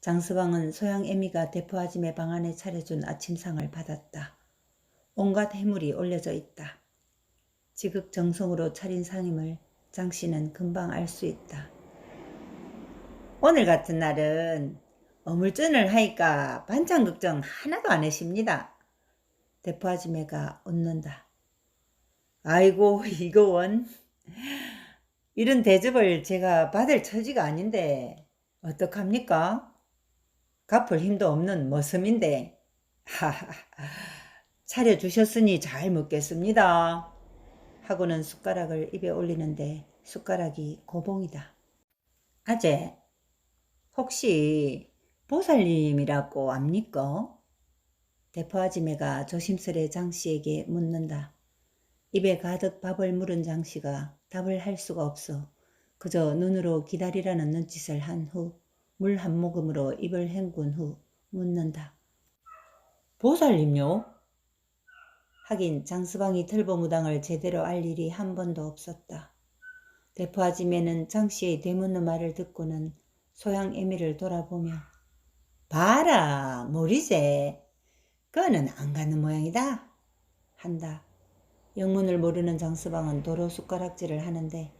장서방은 소양 애미가 대포 아짐의 방 안에 차려준 아침상을 받았다. 온갖 해물이 올려져 있다. 지극정성으로 차린 상임을 장씨는 금방 알 수 있다. 오늘 같은 날은 어물전을 하니까 반찬 걱정 하나도 안 하십니다. 대포 아줌매가 웃는다. 아이고 이거 원 이런 대접을 제가 받을 처지가 아닌데 어떡합니까? 갚을 힘도 없는 머슴인데. 하하, 차려주셨으니 잘 먹겠습니다. 하고는 숟가락을 입에 올리는데 숟가락이 고봉이다. 아재, 혹시 보살님이라고 압니까? 대포 아지매가 조심스레 장씨에게 묻는다. 입에 가득 밥을 물은 장씨가 답을 할 수가 없어 그저 눈으로 기다리라는 눈짓을 한 후 물 한 모금으로 입을 헹군 후 묻는다. 보살님요? 하긴 장서방이 틀보무당을 제대로 알 일이 한 번도 없었다. 대포 아지매는 장씨의 되묻는 말을 듣고는 소양 애미를 돌아보며 봐라 모리제 그거는 안 가는 모양이다 한다. 영문을 모르는 장서방은 도로 숟가락질을 하는데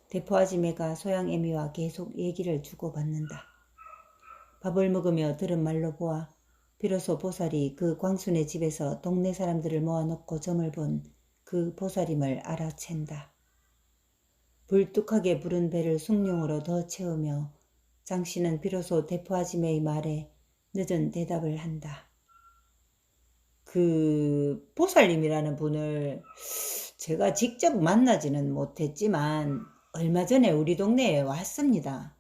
대포 아지매가 소양 애미와 계속 얘기를 주고받는다. 밥을 먹으며 들은 말로 보아 비로소 보살이 그 광순의 집에서 동네 사람들을 모아놓고 점을 본 그 보살임을 알아챈다. 불뚝하게 부른 배를 숭늉으로 더 채우며 장씨는 비로소 대포 아지매의 말에 늦은 대답을 한다. 그 보살님이라는 분을 제가 직접 만나지는 못했지만 얼마 전에 우리 동네에 왔습니다.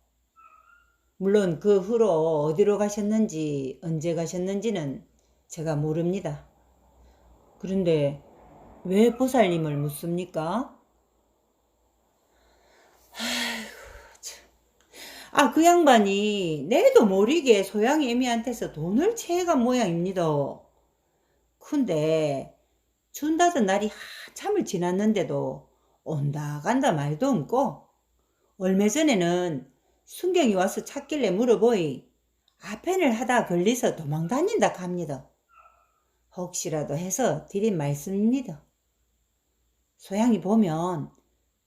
물론 그 후로 어디로 가셨는지 언제 가셨는지는 제가 모릅니다. 그런데 왜 보살님을 묻습니까? 그 양반이 내도 모르게 소양 애미한테서 돈을 채간 모양입니다. 근데 준다던 날이 한참을 지났는데도 온다 간다 말도 없고 얼마 전에는 순경이 와서 찾길래 물어보이 아펜을 하다 걸려서 도망 다닌다 갑니다. 혹시라도 해서 드린 말씀입니다. 소양이 보면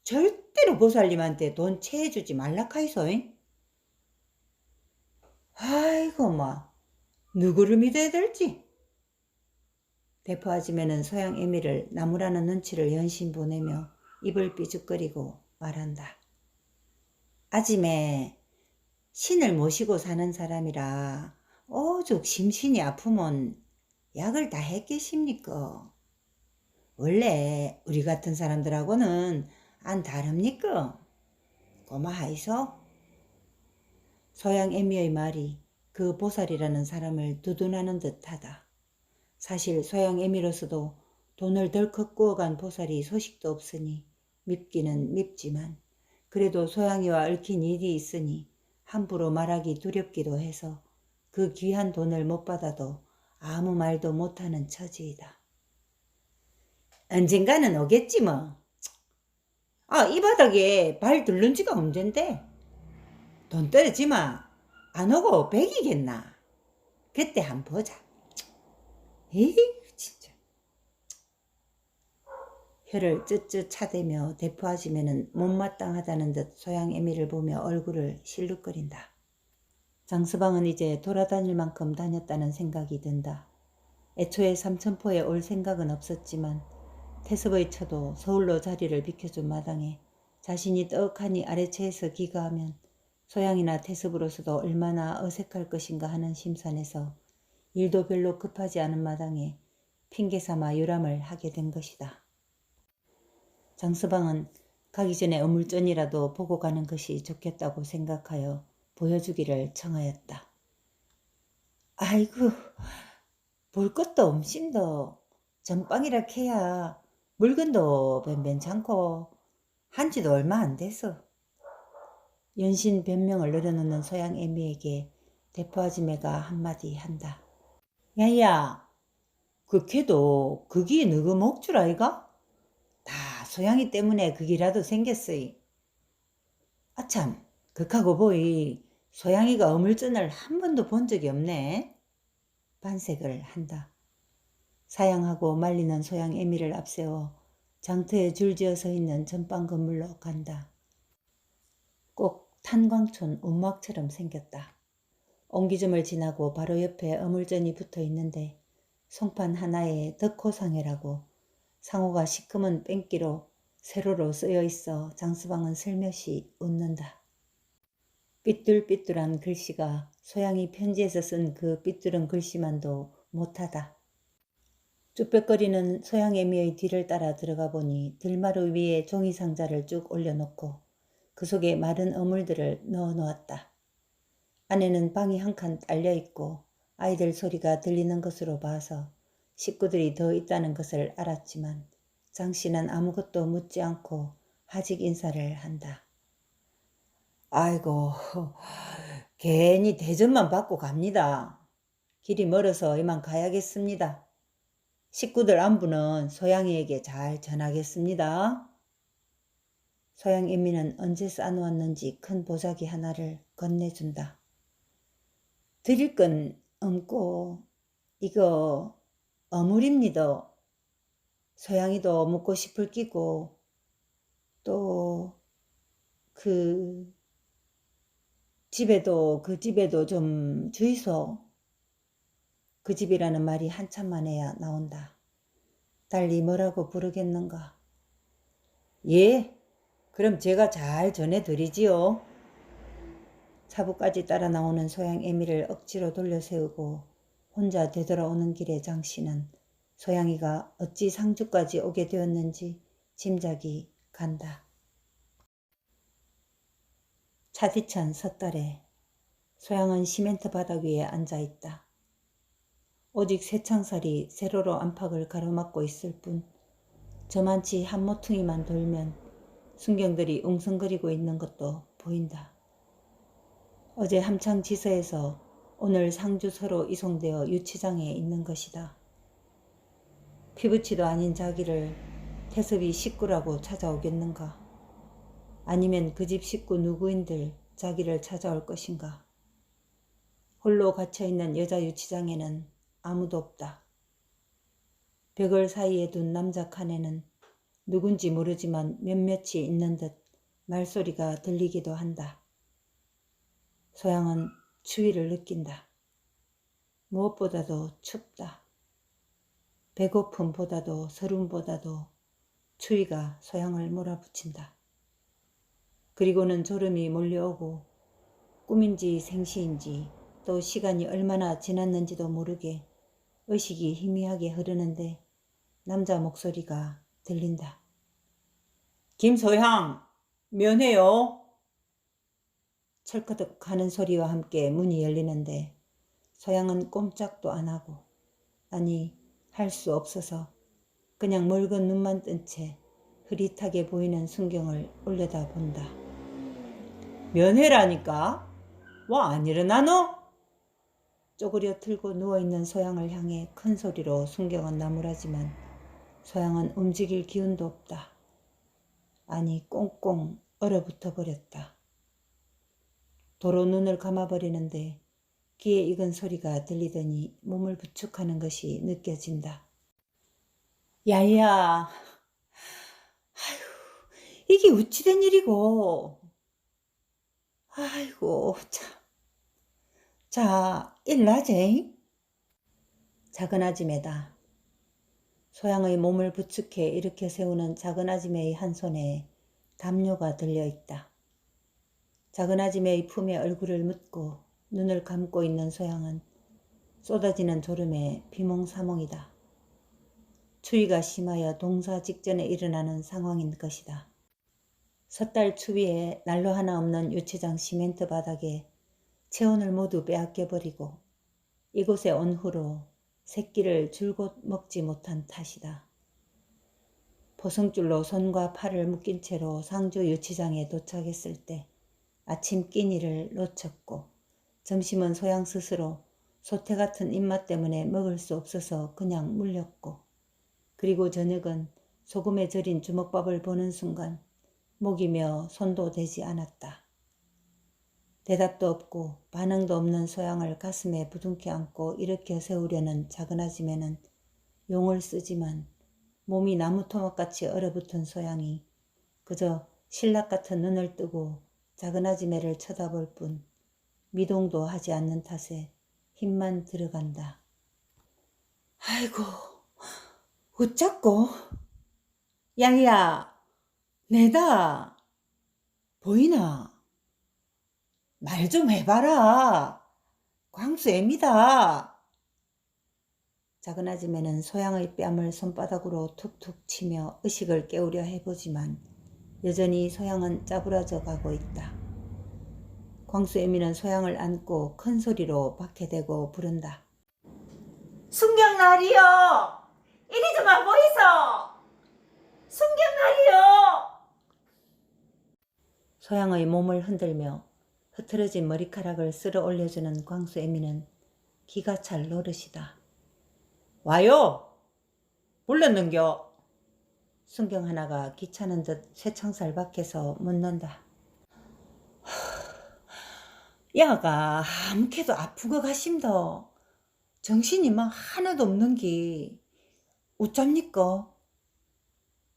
절대로 보살님한테 돈 채해주지 말라카이소잉. 아이고 누구를 믿어야 될지. 대포 아지매는 소양 애미를 나무라는 눈치를 연신 보내며 입을 삐죽거리고 말한다. 아지매 신을 모시고 사는 사람이라 오죽 심신이 아프면 약을 다 했겠습니까? 원래 우리 같은 사람들하고는 안 다릅니까? 고마하이소? 소양 애미의 말이 그 보살이라는 사람을 두둔하는 듯하다. 사실 소양 애미로서도 돈을 덜컥 구워간 보살이 소식도 없으니 밉기는 밉지만 그래도 소양이와 얽힌 일이 있으니 함부로 말하기 두렵기도 해서 그 귀한 돈을 못 받아도 아무 말도 못하는 처지이다. 언젠가는 오겠지 뭐. 이 바닥에 발 들른 지가 언젠데. 돈 떨어지마 안 오고 100이겠나. 그때 한번 보자. 에이 진짜. 혀를 쯧쯧 차대며 대포 아지매는 못마땅하다는 듯 소양 애미를 보며 얼굴을 실룩거린다. 장서방은 이제 돌아다닐 만큼 다녔다는 생각이 든다. 애초에 삼천포에 올 생각은 없었지만 태섭의 처도 서울로 자리를 비켜준 마당에 자신이 떡하니 아래채에서 기거하면 소양이나 태섭으로서도 얼마나 어색할 것인가 하는 심산에서 일도 별로 급하지 않은 마당에 핑계삼아 유람을 하게 된 것이다. 장서방은 가기 전에 어물전이라도 보고 가는 것이 좋겠다고 생각하여 보여주기를 청하였다. 아이고 볼 것도 없심도 전빵이라 캐야 물건도 변변찮고 한지도 얼마 안 돼서. 연신 변명을 늘어놓는 소양 애미에게 대포 아지매가 한마디 한다. 야야 그 캐도 그게 너그 목줄 아이가? 다 소양이 때문에 그기라도 생겼어이. 아참 극하고 보이 소양이가 어물전을 한 번도 본 적이 없네. 반색을 한다. 사양하고 말리는 소양 애미를 앞세워 장터에 줄지어 서 있는 전방 건물로 간다. 꼭 탄광촌 운막처럼 생겼다. 옹기점을 지나고 바로 옆에 어물전이 붙어 있는데 송판 하나에 덕호상회라고 상호가 시커먼 뺑기로 세로로 쓰여 있어 장수방은 슬며시 웃는다. 삐뚤삐뚤한 글씨가 소양이 편지에서 쓴 그 삐뚤은 글씨만도 못하다. 쭈뼛거리는 소양애미의 뒤를 따라 들어가 보니 들마루 위에 종이상자를 쭉 올려놓고 그 속에 마른 어물들을 넣어 놓았다. 안에는 방이 한 칸 딸려 있고 아이들 소리가 들리는 것으로 봐서 식구들이 더 있다는 것을 알았지만 장씨는 아무것도 묻지 않고 하직 인사를 한다. 아이고, 괜히 대접만 받고 갑니다. 길이 멀어서 이만 가야겠습니다. 식구들 안부는 소양이에게 잘 전하겠습니다. 소양 애미는 언제 싸놓았는지 큰 보자기 하나를 건네준다. 드릴 건 없고 이거 어물입니다. 소양이도 묻고 싶을 끼고 또 그 집에도 좀 주이소. 그 집이라는 말이 한참 만에야 나온다. 달리 뭐라고 부르겠는가? 예, 그럼 제가 잘 전해드리지요. 차부까지 따라 나오는 소양 애미를 억지로 돌려 세우고 혼자 되돌아오는 길에 장씨는 소양이가 어찌 상주까지 오게 되었는지 짐작이 간다. 차 뒤천 섣달에 소양은 시멘트 바닥 위에 앉아있다. 오직 쇠창살이 세로로 안팎을 가로막고 있을 뿐 저만치 한 모퉁이만 돌면 순경들이 웅성거리고 있는 것도 보인다. 어제 함창 지서에서 오늘 상주서로 이송되어 유치장에 있는 것이다. 피부치도 아닌 자기를 태섭이 식구라고 찾아오겠는가? 아니면 그 집 식구 누구인들 자기를 찾아올 것인가? 홀로 갇혀있는 여자 유치장에는 아무도 없다. 벽을 사이에 둔 남자 칸에는 누군지 모르지만 몇몇이 있는 듯 말소리가 들리기도 한다. 소양은 추위를 느낀다. 무엇보다도 춥다. 배고픔보다도 서름보다도 추위가 소양을 몰아붙인다. 그리고는 졸음이 몰려오고 꿈인지 생시인지 또 시간이 얼마나 지났는지도 모르게 의식이 희미하게 흐르는데 남자 목소리가 들린다. 김소양, 면회요. 철커덕 하는 소리와 함께 문이 열리는데 소양은 꼼짝도 안 하고 아니 할 수 없어서 그냥 멀건 눈만 뜬 채 흐릿하게 보이는 순경을 올려다본다. 면회라니까? 와 안 일어나노? 쪼그려 틀고 누워있는 소양을 향해 큰 소리로 순경은 나무라지만 소양은 움직일 기운도 없다. 아니 꽁꽁 얼어붙어 버렸다. 도로 눈을 감아버리는데 귀에 익은 소리가 들리더니 몸을 부축하는 것이 느껴진다. 야야, 아휴, 이게 어찌된 일이고. 아이고 참. 자, 일나제. 작은 아지매다. 소양의 몸을 부축해 일으켜 세우는 작은 아지매의 한 손에 담요가 들려있다. 작은 아지매의 품에 얼굴을 묻고 눈을 감고 있는 소양은 쏟아지는 졸음에 비몽사몽이다. 추위가 심하여 동사 직전에 일어나는 상황인 것이다. 섣달 추위에 난로 하나 없는 유치장 시멘트 바닥에 체온을 모두 빼앗겨버리고 이곳에 온 후로 새끼를 줄곧 먹지 못한 탓이다. 포승줄로 손과 팔을 묶인 채로 상주 유치장에 도착했을 때 아침 끼니를 놓쳤고 점심은 소양 스스로 소태 같은 입맛 때문에 먹을 수 없어서 그냥 물렸고 그리고 저녁은 소금에 절인 주먹밥을 보는 순간 목이 며 손도 대지 않았다. 대답도 없고 반응도 없는 소양을 가슴에 부둥켜 안고 일으켜 세우려는 작은 아지매는 용을 쓰지만 몸이 나무 토막같이 얼어붙은 소양이 그저 신락 같은 눈을 뜨고 작은 아지매를 쳐다볼 뿐 미동도 하지 않는 탓에 힘만 들어간다. 아이고, 어쩌고? 야야, 내다. 보이나? 말 좀 해봐라. 광수 애미다. 작은 아지매는 소양의 뺨을 손바닥으로 툭툭 치며 의식을 깨우려 해보지만 여전히 소양은 짜부라져 가고 있다. 광수 애미는 소양을 안고 큰 소리로 박해대고 부른다. 순경날이여! 이리 좀 와보이소! 순경날이여! 소양의 몸을 흔들며 흐트러진 머리카락을 쓸어 올려주는 광수 애미는 기가 찰 노릇이다. 와요! 불렀는겨? 순경 하나가 귀찮은 듯 쇠창살 밖에서 묻는다. 야가 아무캐도 아픈 거 가심더. 정신이 막 하나도 없는기. 어쩝니까?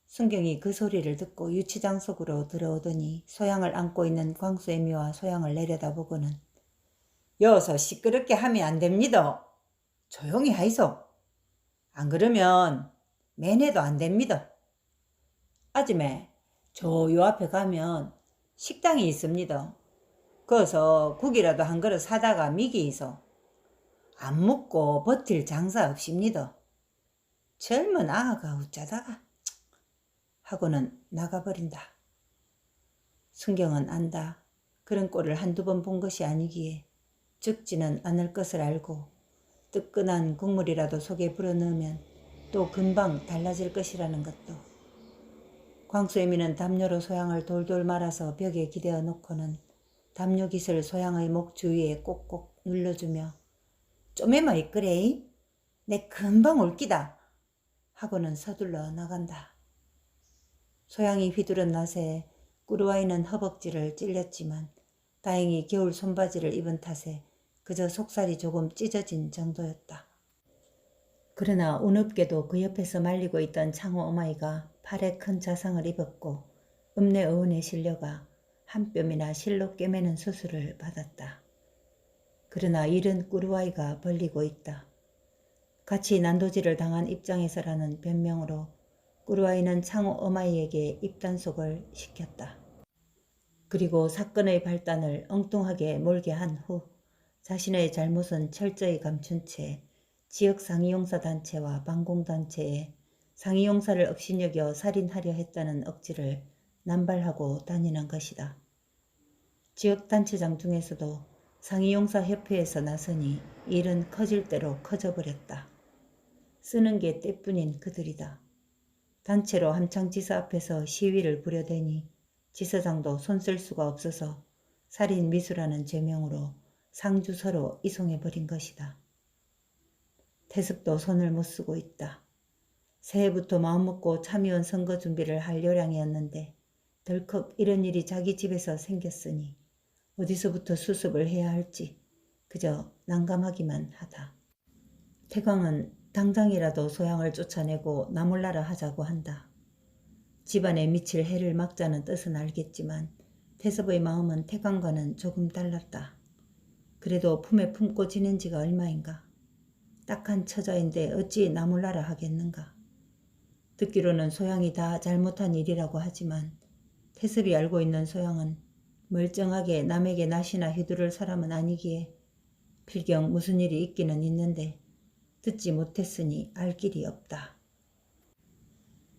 순경이 그 소리를 듣고 유치장 속으로 들어오더니 소양을 안고 있는 광수 애미와 소양을 내려다보고는 여서 시끄럽게 하면 안 됩니다. 조용히 하이소. 안 그러면 매내도 안 됩니다. 아줌매, 저 요 앞에 가면 식당이 있습니다. 거기서 국이라도 한 그릇 사다가 미기 있어. 안 먹고 버틸 장사 없습니다. 젊은 아가 어쩌다가 하고는 나가버린다. 순경은 안다. 그런 꼴을 한두 번 본 것이 아니기에 죽지는 않을 것을 알고 뜨끈한 국물이라도 속에 불어넣으면 또 금방 달라질 것이라는 것도. 광수 애미는 담요로 소양을 돌돌 말아서 벽에 기대어 놓고는 담요 깃을 소양의 목 주위에 꼭꼭 눌러주며 쪼매마 있그레이? 내 금방 올기다 하고는 서둘러 나간다. 소양이 휘두른 낫에 꾸루와이는 허벅지를 찔렸지만 다행히 겨울 손바지를 입은 탓에 그저 속살이 조금 찢어진 정도였다. 그러나 운없게도 그 옆에서 말리고 있던 창호 어마이가 팔에 큰 자상을 입었고 읍내 어원에 실려가 한 뼘이나 실로 꿰매는 수술을 받았다. 그러나 일은 꾸루와이가 벌리고 있다. 같이 난도질을 당한 입장에서라는 변명으로 꾸루와이는 창호 어마이에게 입단속을 시켰다. 그리고 사건의 발단을 엉뚱하게 몰게 한 후 자신의 잘못은 철저히 감춘 채 지역 상위용사단체와 반공단체에 상위용사를 업신여겨 살인하려 했다는 억지를 남발하고 다니는 것이다. 지역단체장 중에서도 상위용사협회에서 나서니 일은 커질 대로 커져버렸다. 쓰는 게 때뿐인 그들이다. 단체로 함창지사 앞에서 시위를 부려대니 지사장도 손쓸 수가 없어서 살인미수라는 죄명으로 상주서로 이송해버린 것이다. 태습도 손을 못 쓰고 있다. 새해부터 마음먹고 참의원 선거 준비를 할 요량이었는데 덜컥 이런 일이 자기 집에서 생겼으니 어디서부터 수습을 해야 할지 그저 난감하기만 하다. 태광은 당장이라도 소양을 쫓아내고 나몰라라 하자고 한다. 집안에 미칠 해를 막자는 뜻은 알겠지만 태섭의 마음은 태광과는 조금 달랐다. 그래도 품에 품고 지낸 지가 얼마인가. 딱한 처자인데 어찌 나몰라라 하겠는가. 듣기로는 소양이 다 잘못한 일이라고 하지만 태섭이 알고 있는 소양은 멀쩡하게 남에게 낯이나 휘두를 사람은 아니기에 필경 무슨 일이 있기는 있는데 듣지 못했으니 알 길이 없다.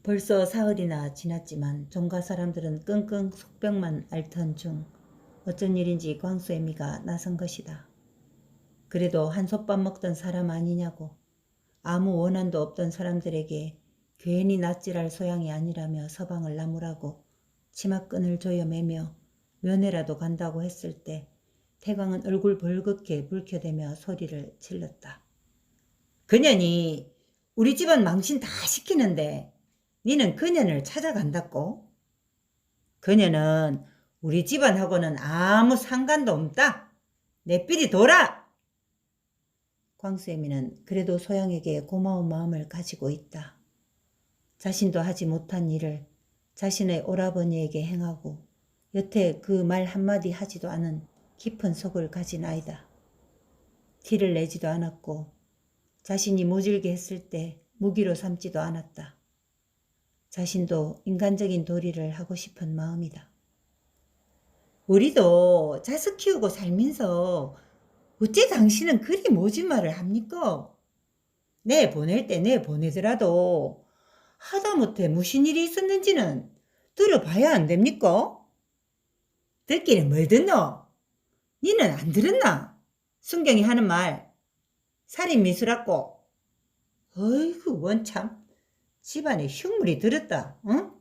벌써 사흘이나 지났지만 종가 사람들은 끙끙 속병만 앓던 중 어쩐 일인지 광수 애미가 나선 것이다. 그래도 한솥밥 먹던 사람 아니냐고 아무 원한도 없던 사람들에게 괜히 낯질할 소양이 아니라며 서방을 나무라고 치마끈을 조여매며 면회라도 간다고 했을 때 태광은 얼굴 벌겋게 붉혀대며 소리를 질렀다. 그년이 우리 집안 망신 다 시키는데 니는 그년을 찾아간다고? 그년은 우리 집안하고는 아무 상관도 없다. 내 삘이 돌아. 광수애미는 그래도 소양에게 고마운 마음을 가지고 있다. 자신도 하지 못한 일을 자신의 오라버니에게 행하고 여태 그 말 한마디 하지도 않은 깊은 속을 가진 아이다. 티를 내지도 않았고 자신이 모질게 했을 때 무기로 삼지도 않았다. 자신도 인간적인 도리를 하고 싶은 마음이다. 우리도 자식 키우고 살면서 어째 당신은 그리 모진 말을 합니까? 내 보낼 때 내 보내더라도 하다못해 무슨 일이 있었는지는 들어봐야 안 됩니까? 듣기는 뭘 듣노? 니는 안 들었나? 순경이 하는 말 살인 미수라고. 어이구 원참 집안에 흉물이 들었다. 응?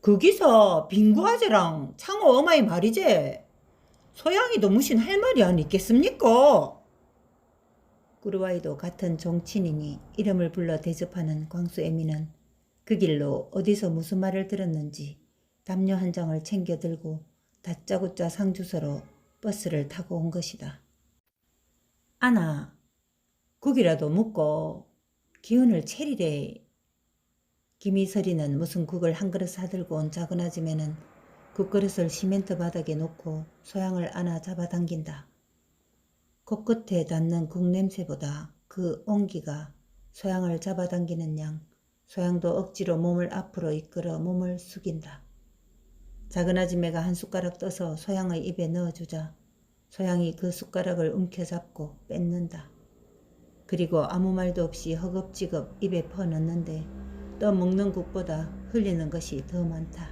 거기서 빙구 아재랑 창호 어마이 말이지. 소양이도 무슨 할 말이 안 있겠습니까? 꾸루와이도 같은 종친이니 이름을 불러 대접하는 광수애미는 그 길로 어디서 무슨 말을 들었는지 담요 한 장을 챙겨 들고 다짜고짜 상주소로 버스를 타고 온 것이다. 아나, 국이라도 묻고 기운을 차리래. 김이설이는 무슨 국을 한 그릇 사들고 온 작은 아줌매는 국그릇을 시멘트 바닥에 놓고 소양을 안아 잡아당긴다. 코끝에 닿는 국 냄새보다 그 온기가 소양을 잡아당기는 양 소양도 억지로 몸을 앞으로 이끌어 몸을 숙인다. 작은 아줌매가 한 숟가락 떠서 소양의 입에 넣어주자 소양이 그 숟가락을 움켜잡고 뺏는다. 그리고 아무 말도 없이 허겁지겁 입에 퍼넣는데 떠먹는 국보다 흘리는 것이 더 많다.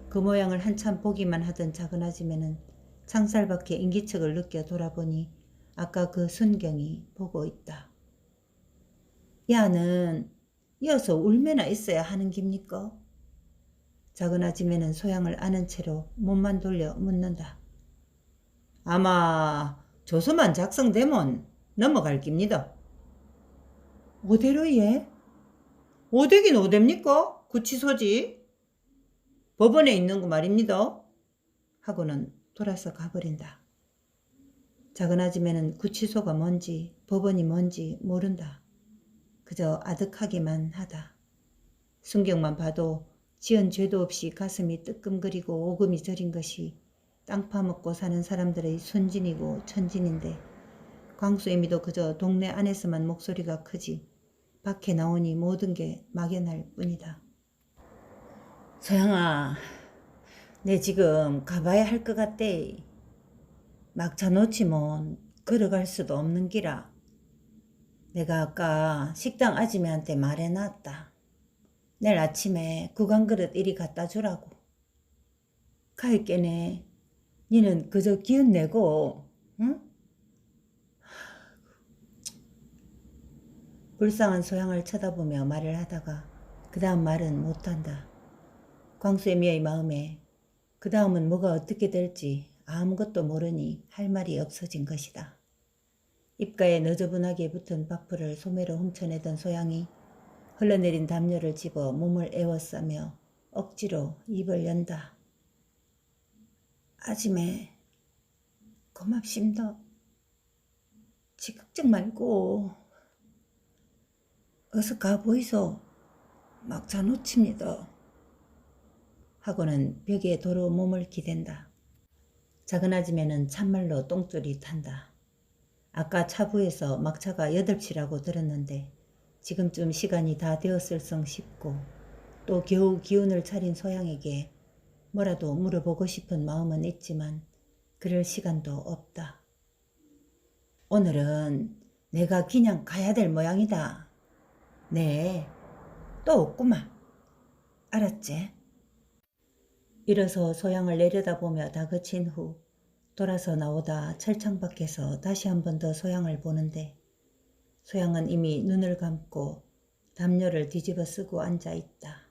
그 모양을 한참 보기만 하던 작은 아줌매는 창살 밖에 인기척을 느껴 돌아보니 아까 그 순경이 보고 있다. 야는 이어서 울매나 있어야 하는 깁니까? 작은 아줌매는 소양을 아는 채로 몸만 돌려 묻는다. 아마 조서만 작성되면 넘어갈 깁니다. 어대로 예? 어되긴 어됩니까? 구치소지. 법원에 있는 거 말입니다. 하고는 돌아서 가버린다. 작은 아줌매는 구치소가 뭔지 법원이 뭔지 모른다. 그저 아득하기만 하다. 순경만 봐도 지은 죄도 없이 가슴이 뜨끔거리고 오금이 저린 것이 땅 파먹고 사는 사람들의 순진이고 천진인데 광수애미도 그저 동네 안에서만 목소리가 크지 밖에 나오니 모든 게 막연할 뿐이다. 소양아, 내 지금 가봐야 할 것 같대. 막차 놓치면 걸어갈 수도 없는 기라. 내가 아까 식당 아줌매한테 말해놨다. 내일 아침에 국 한 그릇 이리 갖다 주라고. 갈게네. 니는 그저 기운 내고, 응? 불쌍한 소양을 쳐다보며 말을 하다가 그 다음 말은 못한다. 광수애미의 마음에 그 다음은 뭐가 어떻게 될지 아무것도 모르니 할 말이 없어진 것이다. 입가에 너저분하게 붙은 밥풀을 소매로 훔쳐내던 소양이 흘러내린 담요를 집어 몸을 에워싸며 억지로 입을 연다. 아줌매 고맙습니다. 지극정 말고 어서 가보이소. 막차 놓칩니다. 하고는 벽에 도로 몸을 기댄다. 작은 아줌매는 참말로 똥줄이 탄다. 아까 차부에서 막차가 8시라고 들었는데 지금쯤 시간이 다 되었을성 싶고 또 겨우 기운을 차린 소양에게 뭐라도 물어보고 싶은 마음은 있지만 그럴 시간도 없다. 오늘은 내가 그냥 가야 될 모양이다. 네, 또 없구만. 알았지? 일어서 소양을 내려다보며 다그친 후 돌아서 나오다 철창 밖에서 다시 한 번 더 소양을 보는데 소양은 이미 눈을 감고 담요를 뒤집어 쓰고 앉아 있다.